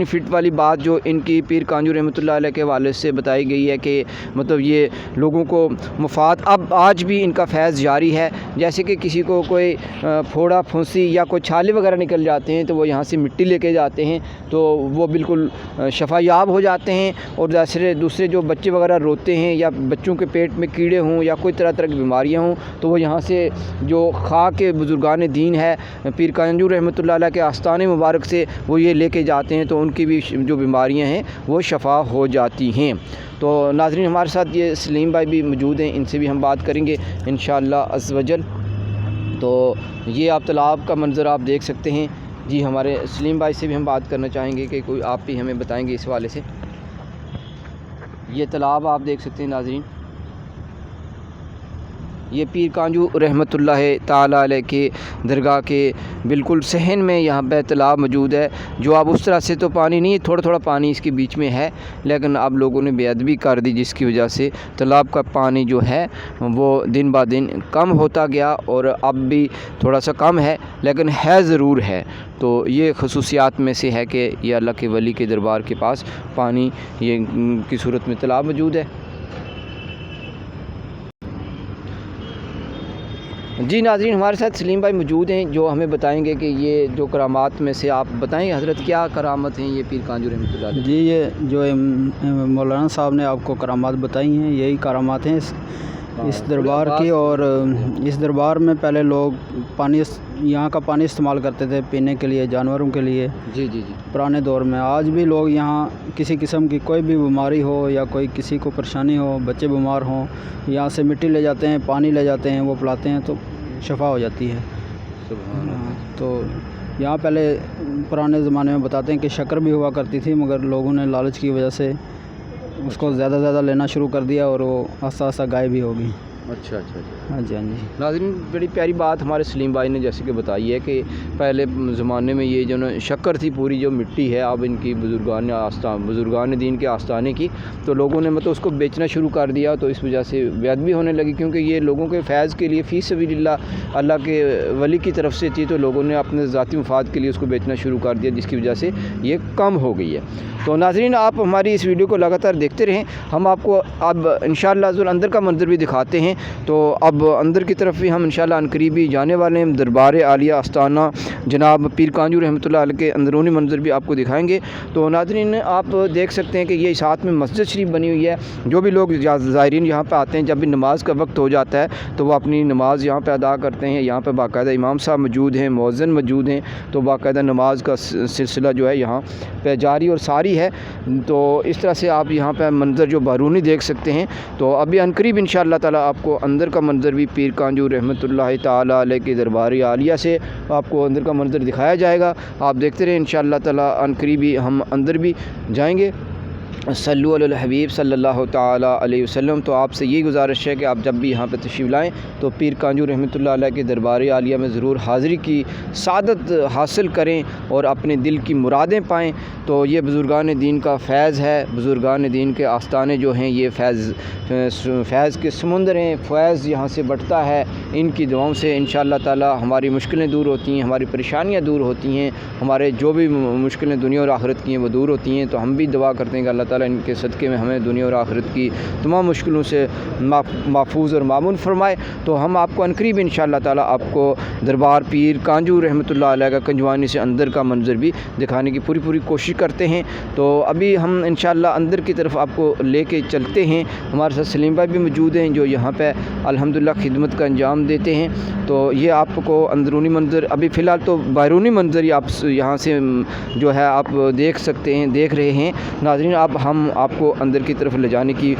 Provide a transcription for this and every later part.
Benefit والی بات جو ان کی پیر کانجو رحمۃ اللہ علیہ کے والد سے بتائی گئی ہے کہ مطلب یہ لوگوں کو مفاد اب آج بھی ان کا فیض جاری ہے. جیسے کہ کسی کو کوئی پھوڑا پھنسی یا کوئی چھالے وغیرہ نکل جاتے ہیں تو وہ یہاں سے مٹی لے کے جاتے ہیں تو وہ بالکل شفا یاب ہو جاتے ہیں. اور دوسرے جو بچے وغیرہ روتے ہیں یا بچوں کے پیٹ میں کیڑے ہوں یا کوئی طرح کی بیماریاں ہوں تو وہ یہاں سے جو خاک بزرگان دین ہے پیر کانجو رحمۃ اللہ علیہ کے آستانے مبارک سے وہ یہ لے کے جاتے ہیں تو ان کی بھی جو بیماریاں ہیں وہ شفا ہو جاتی ہیں. تو ناظرین ہمارے ساتھ یہ سلیم بھائی بھی موجود ہیں, ان سے بھی ہم بات کریں گے انشاءاللہ عز و جل. تو یہ آپ تالاب کا منظر آپ دیکھ سکتے ہیں. جی ہمارے سلیم بھائی سے بھی ہم بات کرنا چاہیں گے کہ کوئی آپ بھی ہمیں بتائیں گے اس حوالے سے. یہ تالاب آپ دیکھ سکتے ہیں ناظرین, یہ پیر کانجو رحمۃ اللہ تعالی علیہ کے درگاہ کے بالکل صحن میں یہاں پہ تالاب موجود ہے. جو اب اس طرح سے تو پانی نہیں ہے, تھوڑا تھوڑا پانی اس کے بیچ میں ہے, لیکن اب لوگوں نے بے ادبی کر دی جس کی وجہ سے تالاب کا پانی جو ہے وہ دن بہ دن کم ہوتا گیا اور اب بھی تھوڑا سا کم ہے لیکن ہے ضرور ہے. تو یہ خصوصیات میں سے ہے کہ یہ اللہ کے ولی کے دربار کے پاس پانی یہ کی صورت میں تالاب موجود ہے. جی ناظرین ہمارے ساتھ سلیم بھائی موجود ہیں جو ہمیں بتائیں گے کہ یہ جو کرامات میں سے آپ بتائیں حضرت کیا کرامت ہیں یہ پیر کانجو رحمۃ اللہ علیہ. جی یہ جو مولانا صاحب نے آپ کو کرامات بتائی ہیں یہی کرامات ہیں اس دربار کی. اور اس دربار میں پہلے لوگ پانی یہاں کا پانی استعمال کرتے تھے پینے کے لیے, جانوروں کے لیے. جی جی جی پرانے دور میں آج بھی لوگ یہاں کسی قسم کی کوئی بھی بیماری ہو یا کوئی کسی کو پریشانی ہو, بچے بیمار ہوں, یہاں سے مٹی لے جاتے ہیں, پانی لے جاتے ہیں, وہ پلاتے ہیں تو شفا ہو جاتی ہے. سبحان اللہ. تو یہاں پہلے پرانے زمانے میں بتاتے ہیں کہ شکر بھی ہوا کرتی تھی مگر لوگوں نے لالچ کی وجہ سے اس کو زیادہ زیادہ لینا شروع کر دیا اور وہ آہستہ آہستہ غائب بھی ہو گئی. اچھا اچھا اچھا. ہاں جی ہاں جی. ناظرین بڑی پیاری بات ہمارے سلیم بھائی نے جیسے کہ بتائی ہے کہ پہلے زمانے میں یہ جو نا شکر تھی پوری جو مٹی ہے اب ان کی بزرگان دین کے آستانے کی, تو لوگوں نے مطلب اس کو بیچنا شروع کر دیا تو اس وجہ سے بے ادبی ہونے لگی کیونکہ یہ لوگوں کے فیض کے لیے فی سبیل اللہ کے ولی کی طرف سے تھی تو لوگوں نے اپنے ذاتی مفاد کے لیے اس کو بیچنا شروع کر دیا جس کی وجہ سے یہ کم ہو گئی ہے. تو ناظرین آپ ہماری اس ویڈیو کو لگاتار دیکھتے رہیں, ہم آپ کو اب انشاءاللہ اندر کا منظر بھی دکھاتے ہیں. تو اب اندر کی طرف بھی ہم انشاءاللہ عنقریبی جانے والے ہیں. دربار عالیہ آستانہ جناب پیر کانجو رحمۃ اللہ علیہ کے اندرونی منظر بھی آپ کو دکھائیں گے. تو ناظرین آپ دیکھ سکتے ہیں کہ یہ ساتھ میں مسجد شریف بنی ہوئی ہے. جو بھی لوگ زائرین یہاں پہ آتے ہیں جب بھی نماز کا وقت ہو جاتا ہے تو وہ اپنی نماز یہاں پہ ادا کرتے ہیں. یہاں پہ باقاعدہ امام صاحب موجود ہیں, مؤذن موجود ہیں, تو باقاعدہ نماز کا سلسلہ جو ہے یہاں پہ جاری اور ساری ہے. تو اس طرح سے آپ یہاں پہ منظر جو بیرونی دیکھ سکتے ہیں. تو ابھی عنقریب انشاءاللہ تعالیٰ آپ کو اندر کا منظر بھی پیر کانجو رحمۃ اللہ تعالی علیہ کے دربار عالیہ سے آپ کو اندر کا منظر دکھایا جائے گا. آپ دیکھتے رہیں انشاءاللہ تعالیٰ عنقریبی ہم اندر بھی جائیں گے. صلو علی الحبیب صلی اللہ تعالیٰ علیہ وسلم. تو آپ سے یہ گزارش ہے کہ آپ جب بھی یہاں پہ تشریف لائیں تو پیر کانجو رحمۃ اللہ علیہ کے دربار عالیہ میں ضرور حاضری کی سعادت حاصل کریں اور اپنے دل کی مرادیں پائیں. تو یہ بزرگان دین کا فیض ہے, بزرگان دین کے آستانے جو ہیں یہ فیض کے سمندر ہیں. فیض یہاں سے بٹتا ہے. ان کی دعاؤں سے انشاءاللہ تعالیٰ ہماری مشکلیں دور ہوتی ہیں, ہماری پریشانیاں دور ہوتی ہیں, ہمارے جو بھی مشکلیں دنیا اور آخرت کی ہیں وہ دور ہوتی ہیں. تو ہم بھی دعا کرتے ہیں کہ اللہ تعالیٰ ان کے صدقے میں ہمیں دنیا اور آخرت کی تمام مشکلوں سے محفوظ اور معمون فرمائے. تو ہم آپ کو عنقریب انشاءاللہ تعالیٰ آپ کو دربار پیر کانجو رحمۃ اللہ علیہ کا کنجوانی سے اندر کا منظر بھی دکھانے کی پوری کوشش کرتے ہیں. تو ابھی ہم انشاءاللہ اندر کی طرف آپ کو لے کے چلتے ہیں. ہمارے ساتھ سلیم بھائی بھی موجود ہیں جو یہاں پہ الحمدللہ خدمت کا انجام دیتے ہیں. تو یہ آپ کو اندرونی منظر ابھی فی الحال تو بیرونی منظر ہی آپ یہاں سے جو ہے آپ دیکھ سکتے ہیں, دیکھ رہے ہیں. ناظرین ہم آپ کو اندر کی طرف لے جانے کی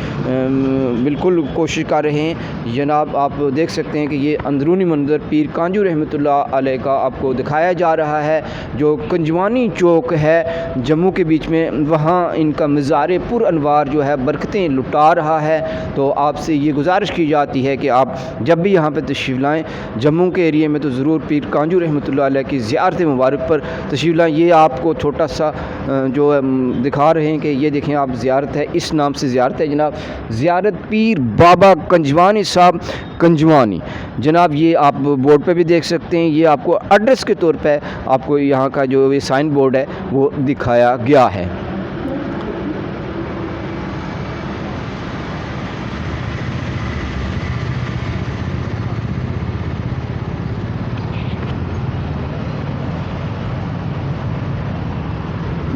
بالکل کوشش کر رہے ہیں. جناب آپ دیکھ سکتے ہیں کہ یہ اندرونی منظر پیر کانجو رحمۃ اللہ علیہ کا آپ کو دکھایا جا رہا ہے. جو کنجوانی چوک ہے جموں کے بیچ میں, وہاں ان کا مزار پر انوار جو ہے برکتیں لٹا رہا ہے. تو آپ سے یہ گزارش کی جاتی ہے کہ آپ جب بھی یہاں پہ تشریف لائیں جموں کے ایریے میں تو ضرور پیر کانجو رحمۃ اللہ علیہ کی زیارت مبارک پر تشریف لائیں. یہ آپ کو چھوٹا سا جو دکھا رہے ہیں کہ یہ دیکھیں آپ زیارت ہے، اس نام سے زیارت ہے جناب، زیارت پیر بابا کنجوانی صاحب کنجوانی جناب، یہ آپ بورڈ پہ بھی دیکھ سکتے ہیں، یہ آپ کو ایڈریس کے طور پہ آپ کو یہاں کا جو یہ سائن بورڈ ہے وہ دکھایا گیا ہے۔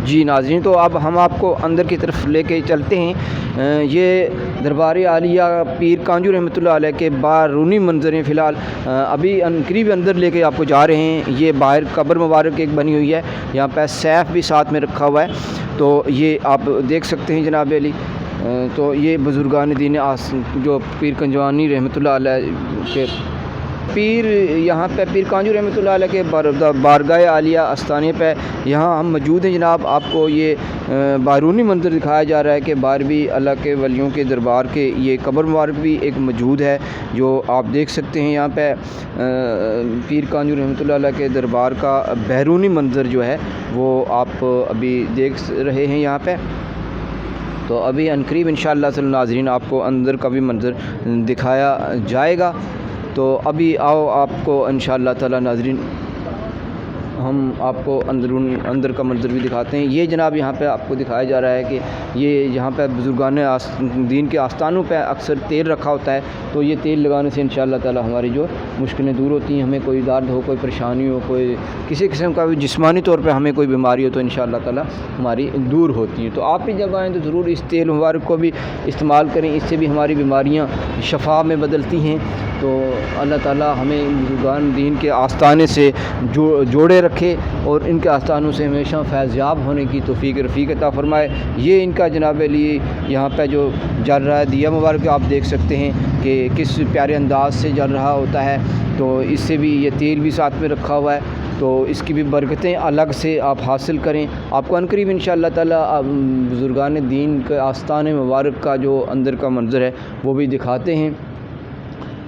جی ناظرین، تو اب ہم آپ کو اندر کی طرف لے کے چلتے ہیں۔ یہ دربار عالیہ پیر کانجو رحمۃ اللہ علیہ کے بارونی منظر ہیں۔ فی الحال ابھی قریب اندر لے کے آپ کو جا رہے ہیں۔ یہ باہر قبر مبارک ایک بنی ہوئی ہے، یہاں پہ سیف بھی ساتھ میں رکھا ہوا ہے، تو یہ آپ دیکھ سکتے ہیں جناب علی۔ تو یہ بزرگان دین جو پیر کنجوانی رحمۃ اللہ علیہ کے پیر، یہاں پہ پیر کانجو رحمۃ اللہ علیہ کے بارگاہ عالیہ آستانے پہ یہاں ہم موجود ہیں جناب۔ آپ کو یہ بیرونی منظر دکھایا جا رہا ہے کہ باہر بھی اللہ کے ولیوں کے دربار کے یہ قبر مبارک بھی ایک موجود ہے، جو آپ دیکھ سکتے ہیں یہاں پہ پیر کانجو رحمۃ اللہ علیہ کے دربار کا بیرونی منظر جو ہے وہ آپ ابھی دیکھ رہے ہیں یہاں پہ۔ تو ابھی عنقریب انشاءاللہ صلی ناظرین آپ کو اندر کا بھی منظر دکھایا جائے گا۔ تو ابھی آؤ آپ کو انشاءاللہ تعالی ناظرین ہم آپ کو اندر کا منظر بھی دکھاتے ہیں۔ یہ جناب یہاں پہ آپ کو دکھایا جا رہا ہے کہ یہ یہاں پہ بزرگان دین کے آستانوں پہ اکثر تیل رکھا ہوتا ہے، تو یہ تیل لگانے سے انشاءاللہ تعالی ہماری جو مشکلیں دور ہوتی ہیں، ہمیں کوئی درد ہو، کوئی پریشانی ہو، کوئی کسی قسم کا بھی جسمانی طور پہ ہمیں کوئی بیماری ہو تو انشاءاللہ تعالی ہماری دور ہوتی ہیں۔ تو آپ بھی جب آئیں تو ضرور اس تیل مبارک کو بھی استعمال کریں، اس سے بھی ہماری بیماریاں شفا میں بدلتی ہیں۔ تو اللہ تعالی ہمیں بزرگان دین کے آستانے سے جوڑے رکھے اور ان کے آستانوں سے ہمیشہ فیض یاب ہونے کی توفیق رفیق عطا فرمائے۔ یہ ان کا جناب علی یہاں پہ جو جل رہا ہے دیا مبارک، آپ دیکھ سکتے ہیں کہ کس پیارے انداز سے جل رہا ہوتا ہے، تو اس سے بھی یہ تیل بھی ساتھ میں رکھا ہوا ہے، تو اس کی بھی برکتیں الگ سے آپ حاصل کریں۔ آپ کو عنقریب انشاءاللہ تعالی بزرگان دین کے آستانے مبارک کا جو اندر کا منظر ہے وہ بھی دکھاتے ہیں۔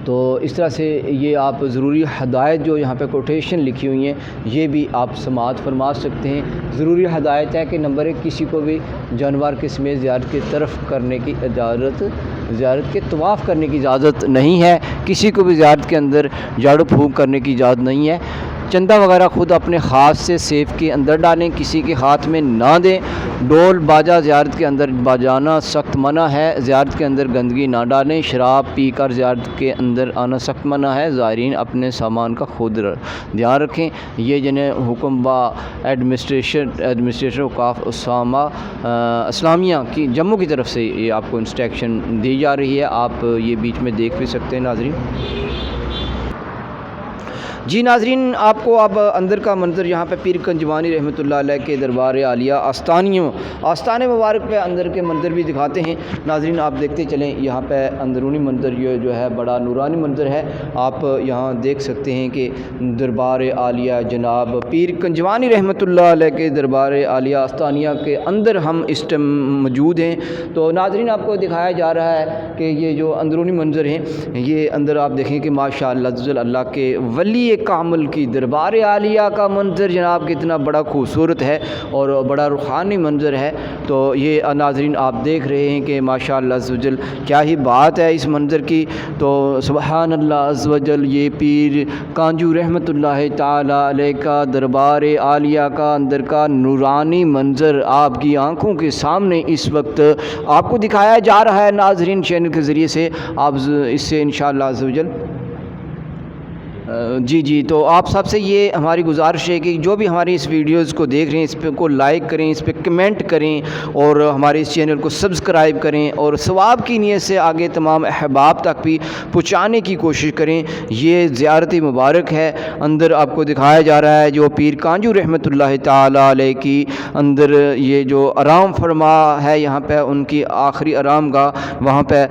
تو اس طرح سے یہ آپ ضروری ہدایت جو یہاں پہ کوٹیشن لکھی ہوئی ہیں یہ بھی آپ سماعت فرما سکتے ہیں۔ ضروری ہدایت ہے کہ نمبر 1، کسی کو بھی جانور کے سمیت زیارت کی طرف کرنے کی اجازت، زیارت کے طواف کرنے کی اجازت نہیں ہے، کسی کو بھی زیارت کے اندر جھاڑو پھونک کرنے کی اجازت نہیں ہے۔ چندہ وغیرہ خود اپنے ہاتھ سے سیف کے اندر ڈالیں، کسی کے ہاتھ میں نہ دیں۔ ڈول باجا زیارت کے اندر بجانا سخت منع ہے، زیارت کے اندر گندگی نہ ڈالیں، شراب پی کر زیارت کے اندر آنا سخت منع ہے، زائرین اپنے سامان کا خود دھیان رکھیں۔ یہ جنہیں حکم با ایڈمنسٹریشن اوقاف اسلامیہ کی جموں کی طرف سے یہ آپ کو انسٹرکشن دی جا رہی ہے، آپ یہ بیچ میں دیکھ بھی سکتے ہیں ناظرین۔ جی ناظرین، آپ کو اب اندر کا منظر یہاں پہ پیر کنجوانی رحمۃ اللہ علیہ کے دربار عالیہ آستانے مبارک پہ اندر کے منظر بھی دکھاتے ہیں ناظرین، آپ دیکھتے چلیں۔ یہاں پہ اندرونی منظر یہ جو ہے بڑا نورانی منظر ہے، آپ یہاں دیکھ سکتے ہیں کہ دربار عالیہ جناب پیر کنجوانی رحمۃ اللہ علیہ کے دربار عالیہ آستانیہ کے اندر ہم اس ٹائم موجود ہیں۔ تو ناظرین آپ کو دکھایا جا رہا ہے کہ یہ جو اندرونی منظر ہیں، یہ اندر آپ دیکھیں کہ ماشاءاللہ اللہ کے ولی کامل کی دربار عالیہ کا منظر جناب کتنا بڑا خوبصورت ہے اور بڑا روحانی منظر ہے۔ تو یہ ناظرین آپ دیکھ رہے ہیں کہ ماشاءاللہ عز و جل کیا ہی بات ہے اس منظر کی۔ تو سبحان اللہ عز و جل، یہ پیر کانجو رحمۃ اللہ تعالی علیہ کا دربار عالیہ کا اندر کا نورانی منظر آپ کی آنکھوں کے سامنے اس وقت آپ کو دکھایا جا رہا ہے ناظرین، چینل کے ذریعے سے آپ اس سے انشاءاللہ عز و جل جی تو آپ سب سے یہ ہماری گزارش ہے کہ جو بھی ہماری اس ویڈیوز کو دیکھ رہے ہیں اس پہ کو لائک کریں، اس پہ کمنٹ کریں اور ہمارے اس چینل کو سبسکرائب کریں اور ثواب کی نیت سے آگے تمام احباب تک بھی پہنچانے کی کوشش کریں۔ یہ زیارتی مبارک ہے، اندر آپ کو دکھایا جا رہا ہے جو پیر کانجو رحمۃ اللہ تعالی علیہ کی اندر یہ جو آرام فرما ہے، یہاں پہ ان کی آخری آرام گاہ، وہاں پہ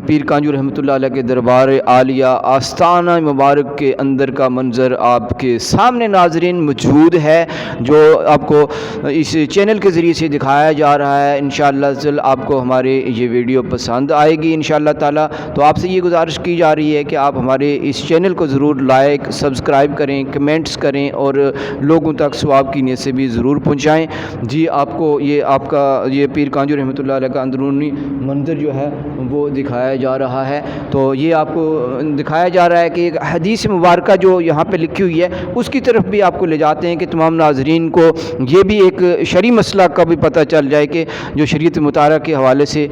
پیر کانجو رحمۃ اللہ علیہ کے دربار عالیہ آستانہ مبارک کے اندر کا منظر آپ کے سامنے ناظرین موجود ہے، جو آپ کو اس چینل کے ذریعے سے دکھایا جا رہا ہے۔ انشاءاللہ آپ کو ہمارے یہ ویڈیو پسند آئے گی انشاءاللہ تعالی، تو آپ سے یہ گزارش کی جا رہی ہے کہ آپ ہمارے اس چینل کو ضرور لائک سبسکرائب کریں، کمنٹس کریں اور لوگوں تک ثواب کی نیت سے بھی ضرور پہنچائیں۔ جی آپ کو یہ آپ کا یہ پیر کانجو رحمۃ اللہ علیہ کا اندرونی منظر جو ہے وہ دکھایا جا رہا ہے۔ تو یہ آپ کو دکھایا جا رہا ہے کہ ایک حدیث مبارکہ جو یہاں پہ لکھی ہوئی ہے اس کی طرف بھی آپ کو لے جاتے ہیں کہ تمام ناظرین کو یہ بھی ایک شرعی مسئلہ کا بھی پتہ چل جائے کہ جو شریعت مطالعہ کے حوالے سے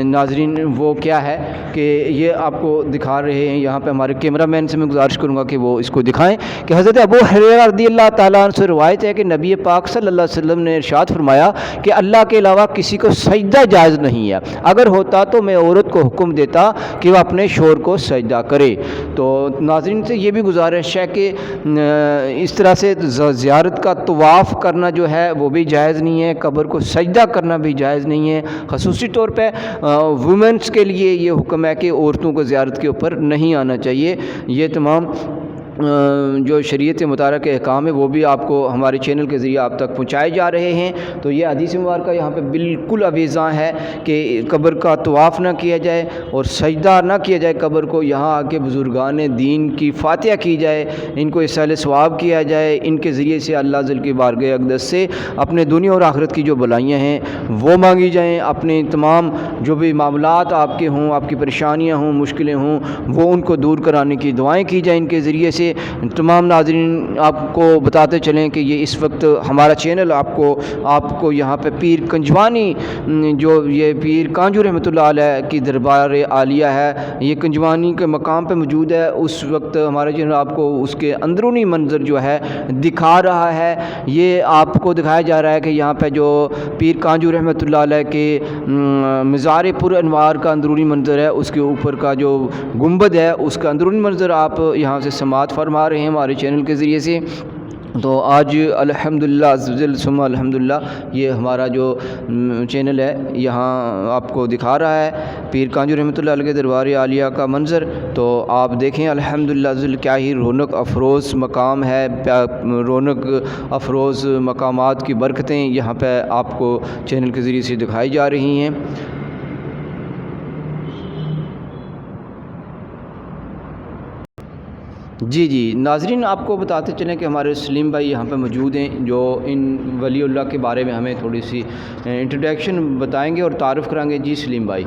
ناظرین وہ کیا ہے کہ یہ آپ کو دکھا رہے ہیں۔ یہاں پہ ہمارے کیمرہ مین سے میں گزارش کروں گا کہ وہ اس کو دکھائیں کہ حضرت ابو ہریرہ رضی اللہ تعالیٰ عنہ سے روایت ہے کہ نبی پاک صلی اللہ علیہ وسلم نے ارشاد فرمایا کہ اللہ کے علاوہ کسی کو سجدہ جائز نہیں ہے، اگر ہوتا تو میں عورت کو حکم دیتا کہ وہ اپنے شوہر کو سجدہ کرے۔ تو ناظرین سے یہ بھی گزارش ہے کہ اس طرح سے زیارت کا طواف کرنا جو ہے وہ بھی جائز نہیں ہے، قبر کو سجدہ کرنا بھی جائز نہیں ہے۔ خصوصی طور پہ وومنس کے لیے یہ حکم ہے کہ عورتوں کو زیارت کے اوپر نہیں آنا چاہیے۔ یہ تمام جو شریعت مطالعہ کے احکام ہیں وہ بھی آپ کو ہمارے چینل کے ذریعے آپ تک پہنچائے جا رہے ہیں۔ تو یہ حدیث مبارکہ یہاں پہ بالکل اویزاں ہے کہ قبر کا طواف نہ کیا جائے اور سجدہ نہ کیا جائے قبر کو، یہاں آ کے بزرگان دین کی فاتحہ کی جائے، ان کو اصالہ ثواب کیا جائے، ان کے ذریعے سے اللہ ذل کی بارگاہ اقدس سے اپنے دنیا اور آخرت کی جو بلائیاں ہیں وہ مانگی جائیں، اپنے تمام جو بھی معاملات آپ کے ہوں، آپ کی پریشانیاں ہوں، مشکلیں ہوں، وہ ان کو دور کرانے کی دعائیں کی جائیں ان کے ذریعے سے۔ تمام ناظرین آپ کو بتاتے چلیں کہ یہ اس وقت ہمارا چینل آپ کو یہاں پہ پیر کنجوانی جو یہ پیر کانجو رحمۃ اللہ علیہ کی دربار عالیہ ہے، یہ کنجوانی کے مقام پہ موجود ہے۔ اس وقت ہمارا چینل آپ کو اس کے اندرونی منظر جو ہے دکھا رہا ہے۔ یہ آپ کو دکھایا جا رہا ہے کہ یہاں پہ جو پیر کانجو رحمۃ اللہ علیہ کے مزار پر انوار کا اندرونی منظر ہے، اس کے اوپر کا جو گنبد ہے اس کا اندرونی منظر آپ یہاں سے سماعت فرما رہے ہیں ہمارے چینل کے ذریعے سے۔ تو آج الحمدللہ عزوجل ثم الحمدللہ یہ ہمارا جو چینل ہے یہاں آپ کو دکھا رہا ہے پیر کانجو رحمۃ اللہ علیہ کے دربار عالیہ کا منظر۔ تو آپ دیکھیں الحمدللہ عزوجل کیا ہی رونق افروز مقام ہے، رونق افروز مقامات کی برکتیں یہاں پہ آپ کو چینل کے ذریعے سے دکھائی جا رہی ہیں۔ جی ناظرین آپ کو بتاتے چلیں کہ ہمارے سلیم بھائی یہاں پہ موجود ہیں جو ان ولی اللہ کے بارے میں ہمیں تھوڑی سی انٹروڈکشن بتائیں گے اور تعارف کرائیں گے۔ جی سلیم بھائی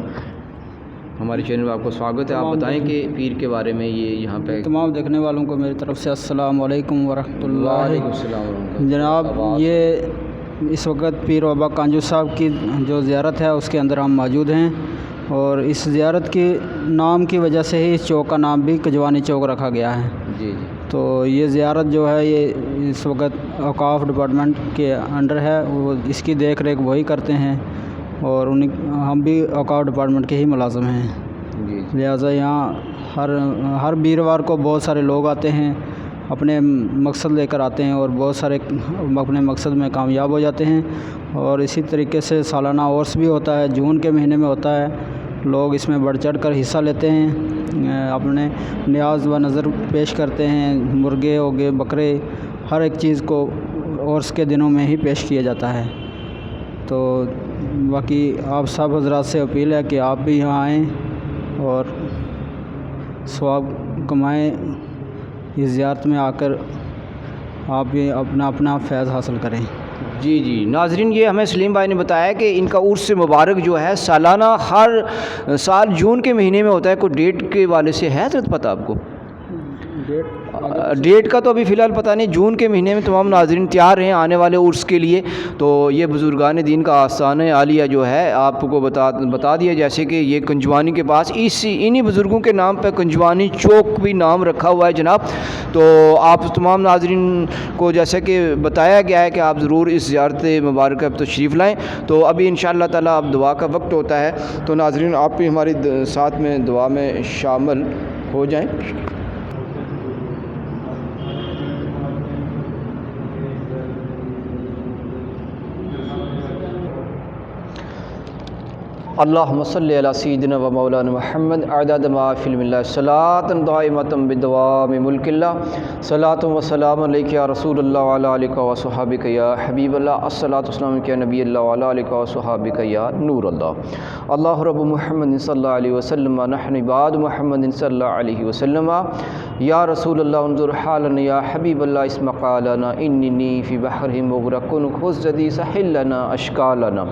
ہمارے چینل میں آپ کو سواگت ہے، آپ بتائیں کہ پیر کے بارے میں یہ یہاں پہ تمام دیکھنے والوں کو میری طرف سے السلام علیکم ورحمۃ اللہ۔ وعلیکم السلام ورحمۃ اللہ۔ جناب یہ اس وقت پیر بابا کانجو صاحب کی جو زیارت ہے اس کے اندر ہم موجود ہیں، اور اس زیارت کی نام کی وجہ سے ہی اس چوک کا نام بھی کجوانی چوک رکھا گیا ہے۔ جی تو یہ زیارت جو ہے یہ اس وقت اوقاف ڈپارٹمنٹ کے انڈر ہے، وہ اس کی دیکھ ریکھ وہی کرتے ہیں، اور ہم بھی اوقاف ڈپارٹمنٹ کے ہی ملازم ہیں۔ جی لہٰذا یہاں ہر بیروار کو بہت سارے لوگ آتے ہیں، اپنے مقصد لے کر آتے ہیں، اور بہت سارے اپنے مقصد میں کامیاب ہو جاتے ہیں۔ اور اسی طریقے سے سالانہ عرس بھی ہوتا ہے، جون کے مہینے میں ہوتا ہے، لوگ اس میں بڑھ چڑھ کر حصہ لیتے ہیں، اپنے نیاز و نظر پیش کرتے ہیں، مرغے ہو گئے، بکرے، ہر ایک چیز کو عرس کے دنوں میں ہی پیش کیا جاتا ہے۔ تو باقی آپ سب حضرات سے اپیل ہے کہ آپ بھی یہاں آئیں اور ثواب کمائیں، اس زیارت میں آ کر آپ بھی اپنا فیض حاصل کریں۔ جی ناظرین یہ ہمیں سلیم بھائی نے بتایا کہ ان کا عرس مبارک جو ہے سالانہ ہر سال جون کے مہینے میں ہوتا ہے۔ کوئی ڈیٹ کے حوالے سے ہے تو پتہ آپ کو؟ ڈیٹ کا تو ابھی فی الحال پتہ نہیں، جون کے مہینے میں تمام ناظرین تیار ہیں آنے والے عرس کے لیے۔ تو یہ بزرگان دین کا آستانہ عالیہ جو ہے آپ کو بتا دیا، جیسے کہ یہ کنجوانی کے پاس انہی بزرگوں کے نام پہ کنجوانی چوک بھی نام رکھا ہوا ہے جناب۔ تو آپ تمام ناظرین کو جیسا کہ بتایا گیا ہے کہ آپ ضرور اس زیارت مبارکہ پہ تشریف لائیں۔ تو ابھی انشاءاللہ تعالیٰ اب دعا کا وقت ہوتا ہے، تو ناظرین آپ بھی ہماری ساتھ میں دعا میں شامل ہو جائیں۔ اللہم صلی علی سیدنا و مولانا محمد عدد ما فی علم اللہ صلاۃ دائمۃ بدوام ملک اللہ صلاۃ و سلام علیک یا رسول اللہ وعلی آلک و صحابک یا حبیب اللہ الصلاۃ والسلام یا نبی اللہ وعلی آلک و صحابک یا نور اللہ اللہ رب محمد صلی اللہ علیہ وسلم نحن عباد محمد صلی اللہ علیہ وسلم یا رسول اللہ انظر حالنا یا حبیب اللہ اسمع قالنا اننی فی بحر مغرق خذ جدی سحل لنا اشکالنا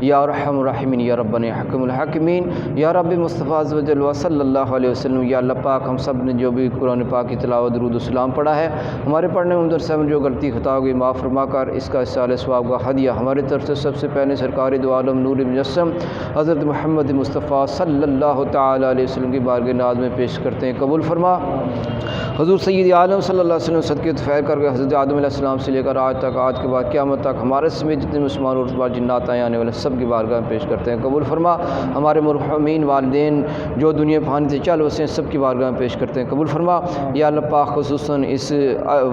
یا ارحم الراحمین یا ربنا حکم الحاکمین یا رب مصطفیٰ عز و جل و صلی اللہ علیہ وسلم۔ یا اللہ پاک ہم سب نے جو بھی قرآن پاک کی تلاوت درود و سلام پڑھا ہے، ہمارے پڑھنے میں اندر سے جو غلطی خطا ہوگی معاف فرما کر اس کا اصال ثواب کا ہدیہ ہمارے طرف سے سب سے پہلے سرکار دو عالم نور مجسم حضرت محمد مصطفیٰ صلی اللہ تعالیٰ علیہ وسلم کی بارگاہ ناز میں پیش کرتے ہیں، قبول فرما۔ حضور سید عالم صلی اللہ علیہ وسلم صدقے طفیل کر کے حضرت آدم علیہ السلام سے لے کر آج تک، آج کے بعد قیامت تک ہمارے سمیت جتنے مسلمان اور اس بار جنات آئے آنے والے سب کی بارگاہ میں پیش کرتے ہیں، قبول فرما۔ ہمارے مرحومین والدین جو دنیا پھانی سے چل بسے ہیں سب کی بارگاہ میں پیش کرتے ہیں، قبول فرما۔ یا اللہ پاک خصوصاً اس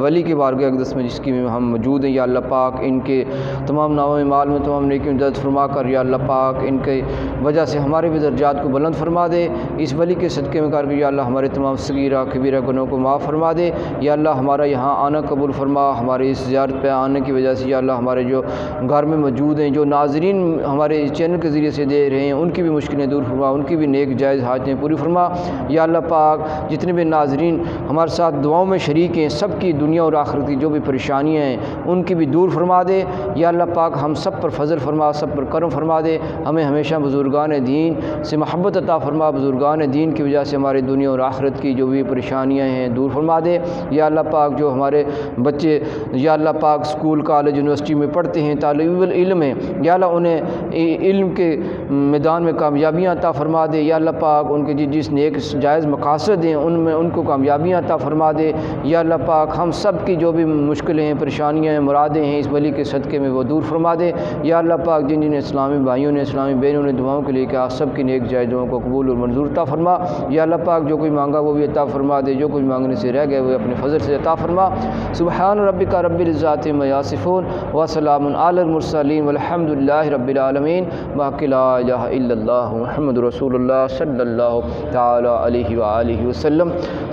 ولی کی بارگاہ اقدس میں جس کی میں ہم موجود ہیں، یا اللہ پاک ان کے تمام نامہ مال میں تمام نیکیوں میں درد فرما کر یا اللہ پاک ان کے وجہ سے ہمارے بھی درجات کو بلند فرما دے، اس ولی کے صدقے میں کر کے یا اللہ ہمارے تمام صغیرہ کبیرہ گناہوں کو معاف فرما دے۔ یا اللہ ہمارا یہاں آنا قبول فرما، ہماری اس زیارت پہ آنے کی وجہ سے یا اللہ ہمارے جو گھر میں موجود ہیں، جو ناظرین ہمارے چینل کے ذریعے سے دے رہے ہیں، ان کی بھی مشکلیں دور فرما، ان کی بھی نیک جائز حاجتیں پوری فرما۔ یا اللہ پاک جتنے بھی ناظرین ہمارے ساتھ دعاؤں میں شریک ہیں، سب کی دنیا اور آخرت کی جو بھی پریشانیاں ہیں ان کی بھی دور فرما دے۔ یا اللہ پاک ہم سب پر فضل فرما، سب پر کرم فرما دے، ہمیں ہمیشہ بزرگان دین سے محبت عطا فرما، بزرگان دین کی وجہ سے ہماری دنیا اور آخرت کی جو بھی پریشانیاں ہیں دور فرما دے۔ یا اللہ پاک جو ہمارے بچے یا اللہ پاک اسکول کالج یونیورسٹی میں پڑھتے ہیں، طالب علم ہیں، یا اللہ انہیں علم کے میدان میں کامیابیاں عطا فرما دے۔ یا اللہ پاک ان کے جس نیک جائز مقاصد ہیں ان میں ان کو کامیابیاں عطا فرما دے۔ یا اللہ پاک ہم سب کی جو بھی مشکلیں ہیں، پریشانیاں ہیں، مرادیں ہیں، اس ولی کے صدقے میں وہ دور فرما دے۔ یا اللہ پاک جن اسلامی بھائیوں نے، اسلامی بہنوں نے دعاؤں کے لیے کہا، سب کی نیک جائز دعاؤں کو قبول اور منظور عطا فرما۔ یا اللہ پاک جو کوئی مانگا وہ بھی عطا فرما دے، جو کوئی مانگنے سے رہ گئے وہ اپنے فضل سے عطا فرما۔ سبحان ربک رب العزت عما یصفون وسلام علی المرسلین والحمد للہ رب العالمین۔ باقی لا الہ الا اللہ محمد رسول اللہ صلی اللہ تعالی علیہ وآلہ وسلم۔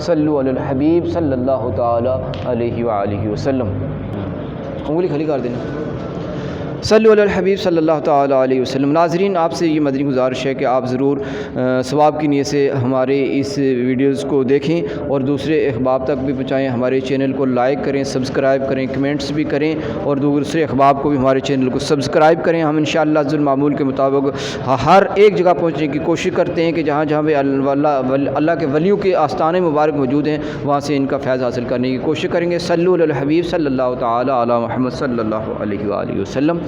صلو علی الحبیب صلی اللہ تعالی علیہ وآلہ وسلم۔ انگلی کھلی کر دینا۔ صلی علی الحبیب صلی اللہ تعالی علیہ وسلم۔ ناظرین آپ سے یہ مدنی گزارش ہے کہ آپ ضرور ثواب کی نیت سے ہمارے اس ویڈیوز کو دیکھیں اور دوسرے احباب تک بھی پہنچائیں، ہمارے چینل کو لائک کریں، سبسکرائب کریں، کمنٹس بھی کریں اور دوسرے احباب کو بھی ہمارے چینل کو سبسکرائب کریں۔ ہم انشاءاللہ ذو المعمول کے مطابق ہر ایک جگہ پہنچنے کی کوشش کرتے ہیں کہ جہاں جہاں بھی اللہ کے ولیوں کے آستانے مبارک موجود ہیں وہاں سے ان کا فیض حاصل کرنے کی کوشش کریں گے۔ صلی علی الحبیب صلی اللہ تعالی علی محمد صلی اللہ علیہ وآلہ وسلم۔